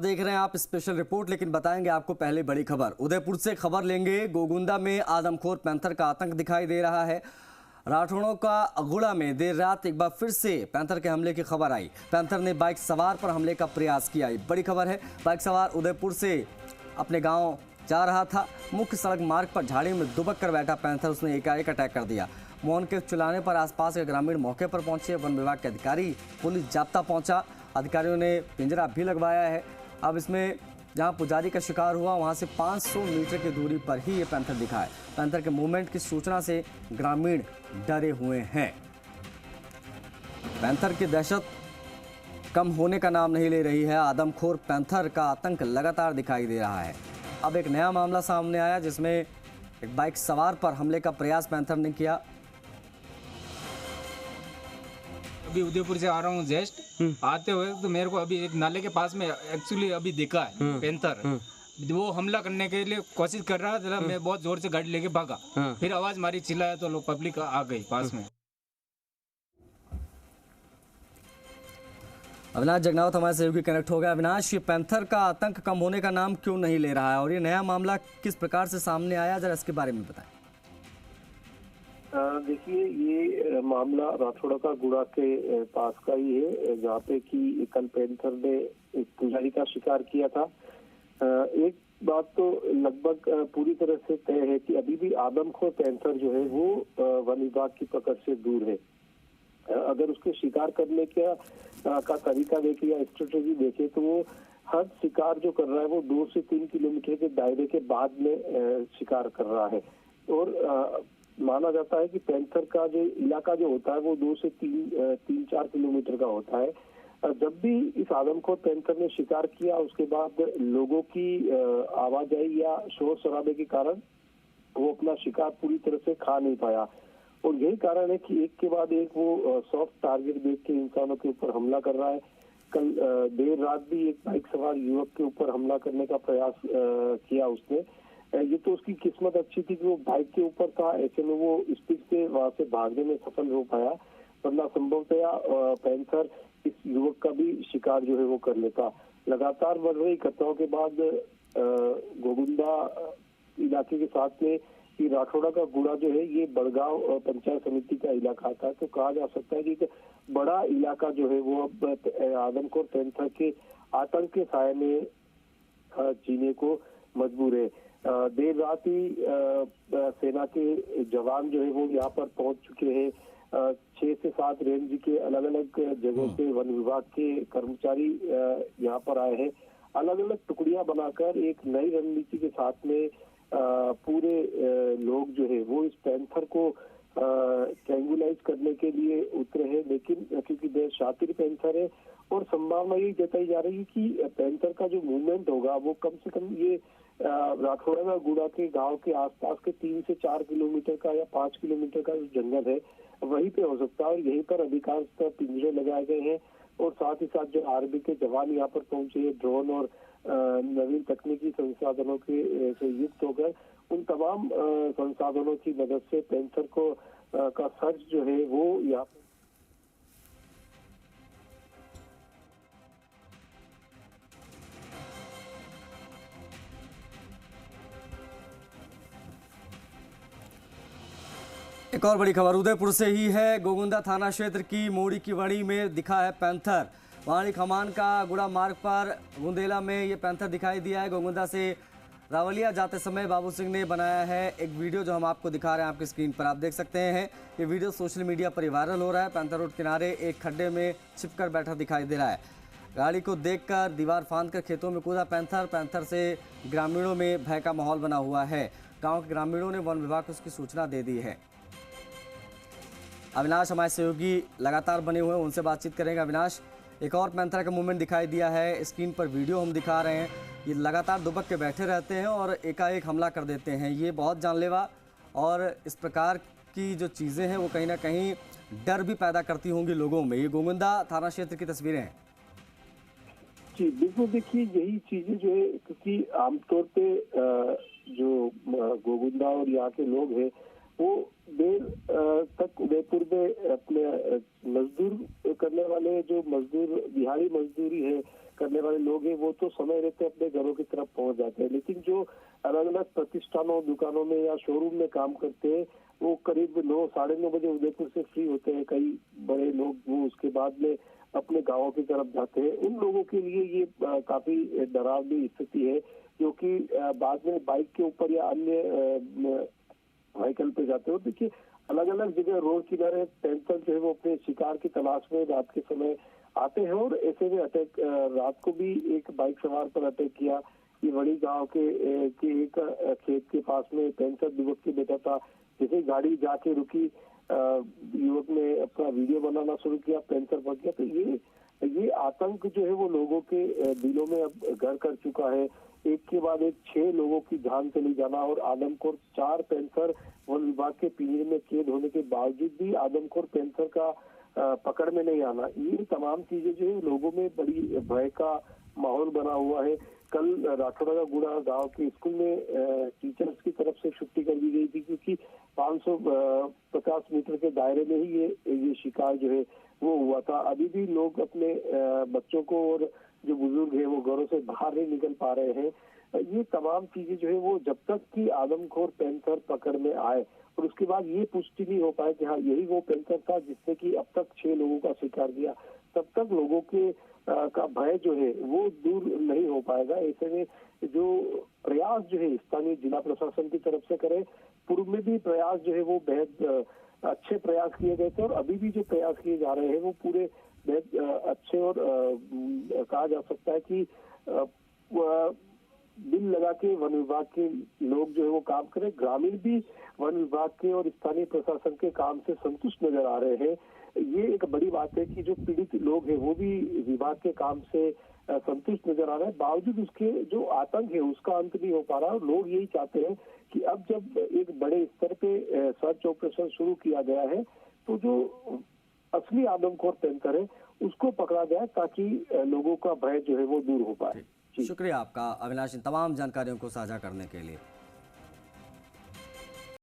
देख रहे हैं आप स्पेशल रिपोर्ट, लेकिन बताएंगे आपको पहले बड़ी खबर। उदयपुर से खबर लेंगे। गोगुंदा में आदमखोर पैंथर का आतंक दिखाई दे रहा है। राठौड़ों का अगुड़ा में देर रात एक बार फिर से पैंथर के हमले की खबर आई। पैंथर ने बाइक सवार पर हमले का प्रयास किया। बड़ी खबर है, बाइक सवार उदयपुर से अपने गांव जा रहा था। मुख्य सड़क मार्ग पर झाड़ी में दुबक कर बैठा पैंथर उसने एकाएक अटैक कर दिया। मौन के चिल्लाने पर आसपास के ग्रामीण मौके पर पहुंचे। वन विभाग के अधिकारी, पुलिस जाब्ता पहुंचा। अधिकारियों ने पिंजरा भी लगवाया है। अब इसमें जहां पुजारी का शिकार हुआ वहां से 500 मीटर की दूरी पर ही ये पैंथर दिखा है। पैंथर के मूवमेंट की सूचना से ग्रामीण डरे हुए हैं। पैंथर की दहशत कम होने का नाम नहीं ले रही है। आदमखोर पैंथर का आतंक लगातार दिखाई दे रहा है। अब एक नया मामला सामने आया जिसमें एक बाइक सवार पर हमले का प्रयास पैंथर ने किया। अभी उदयपुर से आ रहा हूँ जस्ट आते हुए तो मेरे को अभी एक नाले के पास में एक्चुअली अभी दिखा है पैंथर। वो हमला करने के लिए कोशिश कर रहा था। मैं बहुत जोर से गाड़ी लेके भागा। फिर आवाज मारी, चिल्लाया तो लोग पब्लिक आ गई पास में। अविनाश जगनावत हमारे सहयोगी कनेक्ट हो गया। अविनाश, ये पैंथर का आतंक कम होने का नाम क्यों नहीं ले रहा है और ये नया मामला किस प्रकार से सामने आया, जरा इसके बारे में बताएं। देखिए, ये मामला राठौड़ा का गुड़ा के पास का ही है, जहाँ पे कि कल पैंथर ने एक पुजारी का शिकार किया था। एक बात तो लगभग पूरी तरह से तय है कि अभी भी आदमखोर पैंथर जो है वो वन विभाग की पकड़ से दूर है। अगर उसके शिकार करने का तरीका देखे या स्ट्रेटेजी देखे तो वो हर शिकार जो कर रहा है वो 2 से 3 किलोमीटर के दायरे के बाद में शिकार कर रहा है। और माना जाता है कि पैंथर का जो इलाका जो होता है वो 2 से 3-4 किलोमीटर का होता है। जब भी इस आदमखोर पैंथर ने शिकार किया उसके बाद लोगों की आवाजाही या शोर शराबे के कारण वो अपना शिकार पूरी तरह से खा नहीं पाया। और यही कारण है कि एक के बाद एक वो सॉफ्ट टारगेट देख के इंसानों के ऊपर हमला कर रहा है। कल देर रात भी एक बाइक सवार युवक के ऊपर हमला करने का प्रयास किया उसने। ये तो उसकी किस्मत अच्छी थी कि वो बाइक के ऊपर था, ऐसे में वो स्पीड से वहां से भागने में सफल हो पाया, वरना संभवतया पैंथर इस युवक का भी शिकार जो है वो कर लेता। लगातार बढ़ रही घटनाओं के बाद गोगुंदा इलाके के साथ में कि राठौड़ा का गुड़ा जो है ये बड़गांव पंचायत समिति का इलाका आता है, तो कहा जा सकता है कि एक बड़ा इलाका जो है वो अब आदमखोर पैंथर के आतंक के साए में जीने को मजबूर है। देर रात ही सेना के जवान जो है वो यहाँ पर पहुंच चुके हैं। 6 से 7 रेंज के अलग अलग जगह से वन विभाग के कर्मचारी यहाँ पर आए हैं। अलग अलग टुकड़ियां बनाकर एक नई रणनीति के साथ में पूरे लोग जो है वो इस पैंथर को ट्रैंगुलाइज करने के लिए उतरे हैं। लेकिन क्योंकि बेहद शातिर पैंथर है और संभावना यही जताई जा रही है कि पैंथर का जो मूवमेंट होगा वो कम से कम ये राठौड़ा का गुड़ा के गांव के आसपास के 3 से 4 किलोमीटर का या 5 किलोमीटर का जो जंगल है वहीं पे हो सकता है। और यहीं पर अधिकांशतः पिंजरे लगाए गए हैं और साथ ही साथ जो आर्मी के जवान यहाँ पर पहुंचे हैं, ड्रोन और नवीन तकनीकी संसाधनों के से युक्त होकर उन तमाम संसाधनों की मदद से पैंथर को का सर्च जो है वो यहाँ एक और बड़ी खबर उदयपुर से ही है। गोगुंदा थाना क्षेत्र की मोड़ी की वड़ी में दिखा है पैंथर। वाणी खमान का गुड़ा मार्ग पर गुंदेला में ये पैंथर दिखाई दिया है। गोगुंदा से रावलिया जाते समय बाबू सिंह ने बनाया है एक वीडियो जो हम आपको दिखा रहे हैं आपकी स्क्रीन पर, आप देख सकते हैं। ये वीडियो सोशल मीडिया पर वायरल हो रहा है। पैंथर रोड किनारे एक खड्डे में छिपकर बैठा दिखाई दे रहा है। गाड़ी को देखकर दीवार फांदकर खेतों में कूदा पैंथर। पैंथर से ग्रामीणों में भय का माहौल बना हुआ है। गाँव के ग्रामीणों ने वन विभाग को उसकी सूचना दे दी है। अविनाश हमारे सहयोगी लगातार बने हुए हैं, उनसे बातचीत करेंगे। अविनाश, एक और पैंथर का मूवमेंट दिखाई दिया है, स्क्रीन पर वीडियो हम दिखा रहे हैं। ये लगातार दुबक के बैठे रहते हैं और एकाएक हमला कर देते हैं। ये बहुत जानलेवा और इस प्रकार की जो चीज़ें हैं वो कहीं ना कहीं डर भी पैदा करती होंगी लोगों में। ये गोगुंदा थाना क्षेत्र की तस्वीरें हैं। जी बिल्कुल, देखिए यही चीजें जो है, क्योंकि आमतौर पे जो गोगुंदा और यहाँ के लोग हैं वो देर तक उदयपुर में अपने मजदूर करने वाले जो मजदूर दिहाड़ी मजदूरी है करने वाले लोग हैं वो तो समय रहते अपने घरों की तरफ पहुंच जाते हैं, लेकिन जो अलग अलग प्रतिष्ठानों, दुकानों में या शोरूम में काम करते हैं वो करीब 9, 9:30 बजे उदयपुर से फ्री होते हैं। कई बड़े लोग वो उसके बाद में अपने गाँव की तरफ जाते हैं। उन लोगों के लिए ये काफी डरावनी स्थिति है, जो कि बाद में बाइक के ऊपर या अन्य व्हीकल पे जाते हो। देखिए, अलग अलग जगह रोड किनारे पैंथर जो है वो अपने शिकार की तलाश में रात के समय आते हैं और ऐसे में अटैक, रात को भी एक बाइक सवार पर अटैक किया। ये बड़ी गांव के एक खेत के पास में पैंथर युवक की बेटा था। जैसे गाड़ी जाके रुकी, युवक ने अपना वीडियो बनाना शुरू किया, पैंथर पड़ गया। तो ये आतंक जो है वो लोगों के दिलों में अब घर कर चुका है। एक के बाद एक 6 लोगों की जान चली जाना और आदमखोर 4 पैंथर वन विभाग के पिंजरे में कैद होने के बावजूद भी आदमखोर पैंथर का पकड़ में नहीं आना, ये तमाम चीजें जो है लोगों में बड़ी भय का माहौल बना हुआ है। कल राठौड़ा का गुड़ा गांव के स्कूल में टीचर्स की तरफ से छुट्टी कर दी गई थी, क्योंकि 550 मीटर के दायरे में ही ये शिकार जो है वो हुआ था। अभी भी लोग अपने बच्चों को और जो बुजुर्ग है वो घरों से बाहर नहीं निकल पा रहे हैं। ये तमाम चीजें जो है वो जब तक कि आदमखोर पैंथर पकड़ में आए और उसके बाद ये पुष्टि नहीं हो पाए कि हाँ यही वो पैंथर था जिसने कि अब तक 6 लोगों का शिकार किया, तब तक लोगों के का भय जो है वो दूर नहीं हो पाएगा। ऐसे में जो प्रयास जो है स्थानीय जिला प्रशासन की तरफ से करे, पूर्व में भी प्रयास जो है वो बेहद अच्छे प्रयास किए गए थे और अभी भी जो प्रयास किए जा रहे हैं वो पूरे बेहद अच्छे और कहा जा सकता है कि दिल लगा के वन विभाग के लोग जो है वो काम करें। ग्रामीण भी वन विभाग के और स्थानीय प्रशासन के काम से संतुष्ट नजर आ रहे हैं। ये एक बड़ी बात है कि जो पीड़ित लोग हैं वो भी विभाग के काम से संतुष्ट नजर आ रहे हैं। बावजूद उसके जो आतंक है उसका अंत नहीं हो पा रहा और लोग यही चाहते हैं कि अब जब एक बड़े स्तर पे सर्च ऑपरेशन शुरू किया गया है तो जो असली आदमखोर पैंथर है उसको पकड़ा जाए ताकि लोगों का भय जो है वो दूर हो पाए। शुक्रिया आपका अविनाश, इन तमाम जानकारियों को साझा करने के लिए।